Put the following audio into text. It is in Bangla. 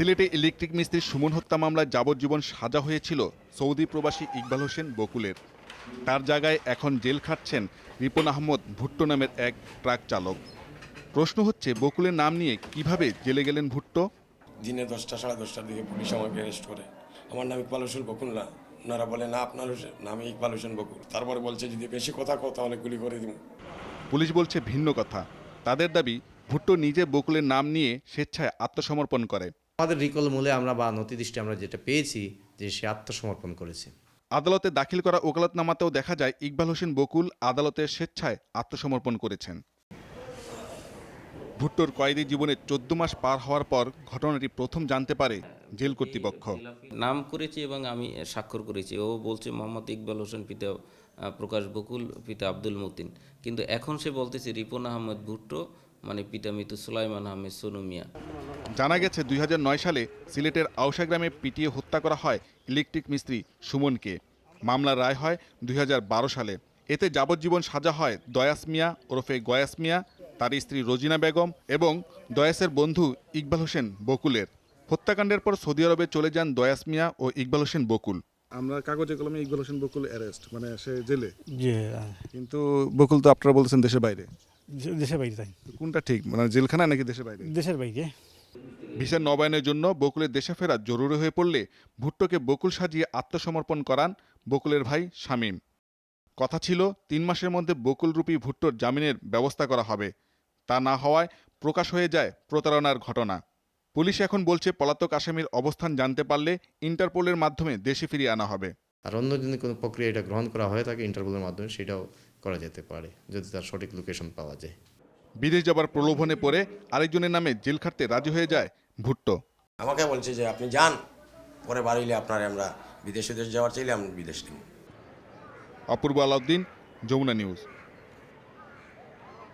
সিলেটে ইলেকট্রিক মিস্ত্রি সুমন হত্যা মামলায় যাবজ্জীবন সাজা হয়েছিল সৌদি প্রবাসী ইকবাল হোসেন বকুলের। তার জায়গায় এখন জেল খাটছেন রিপন আহমদ ভুট্টো নামের এক ট্রাক চালক। প্রশ্ন হচ্ছে, বকুলের নাম নিয়ে কিভাবে জেলে গেলেন ভুট্টো? দিনে 10টা সাড়ে 10টার দিকে পুলিশ আমাকে অ্যারেস্ট করে। আমার নাম ইকবাল হোসেন বকুল না, ওনারা বলে না আপনার নাম ইকবাল হোসেন বকুল। তারপরে বলছে যদি বেশি কথা কও তাহলে গুলি করে দিব। পুলিশ বলছে ভিন্ন কথা। তাদের দাবি, ভুট্টো নিজে বকুলের নাম নিয়ে স্বেচ্ছায় আত্মসমর্পণ করে। আমাদের রিকল মূলে আমরা বা নথিদৃষ্টি আমরা যেটা পেয়েছি যে সে আত্মসমর্পণ করেছে। আদালতে দাখিল করা ওকালতনামাতেও দেখা যায় ইকবাল হোসেন বকুল আদালতে স্বেচ্ছায় আত্মসমর্পণ করেছেন। ভুট্টোর কয়েদি জীবনে 14 মাস পার হওয়ার পর ঘটনাটি প্রথম জানতে পারে জেল কর্তৃপক্ষ। নাম করেছি এবং আমি স্বাক্ষর করেছি। ও বলছে মোহাম্মদ ইকবাল হোসেন পিতা প্রকাশ বকুল, পিতা আব্দুল মতিন, কিন্তু এখন সে বলতেছে রিপন আহমেদ ভুট্টো মানে পিতা মৃত সুলাইমান আহমেদ সোনু মিয়া। জানা গেছে 2009 সালে সিলেটের আউশা গ্রামে পিটিয়ে হত্যা করা হয় ইলেকট্রিক মিস্ত্রি সুমনকে। মামলার রায় হয় 2012 সালে। এতে যাবজ্জীবন সাজা হয় দয়াস মিয়া ওরফে গয়াস মিয়া, তার স্ত্রী রোজিনা বেগম এবং দয়াসের বন্ধু ইকবাল হোসেন বকুলের। হত্যাকাণ্ডের পর সৌদি আরবে চলে যান দয়াস মিয়া ও ইকবাল হোসেন বকুল। আমরা কাগজে কলমে ইকবাল হোসেন বকুল অ্যারেস্ট, মানে সে জেলে, জি কিন্তু বকুল তো আপনারা বলছেন দেশের বাইরে। দেশের বাইরে তাই, কোনটা ঠিক, মানে জেলখানা নাকি দেশের বাইরে? দেশের বাইরে। ভিসা নবায়নের জন্য বকুলের দেশে ফেরা জরুরি হয়ে পড়লে ভুট্টোকে বকুল সাজিয়ে আত্মসমর্পণ করান বকুলের ভাই শামীম। কথা ছিল 3 মাসের মধ্যে বকুলরূপী ভুট্টোর জামিনের ব্যবস্থা করা হবে। তা না হওয়ায় প্রকাশ হয়ে যায় প্রতারণার ঘটনা। পুলিশ এখন বলছে পলাতক আসামির অবস্থান জানতে পারলে ইন্টারপোলের মাধ্যমে দেশে ফিরিয়ে আনা হবে। আর অন্য যদি কোনো প্রক্রিয়া এটা গ্রহণ করা হয়ে থাকে ইন্টারপোলের মাধ্যমে, সেটাও করা যেতে পারে যদি তার সঠিক লোকেশন পাওয়া যায়। বিদেশ যাবার প্রলোভনে পড়ে আরেকজনের নামে জেল খাটতে রাজি হয়ে যায় ভুট্টো। আমাকে বলছে যে আপনি যান, পরে বাড়িলে আপনার আমরা বিদেশে যাওয়ার চাইলে আমি বিদেশ নিব। অপূর্ব আলাউদ্দিন, যমুনা নিউজ।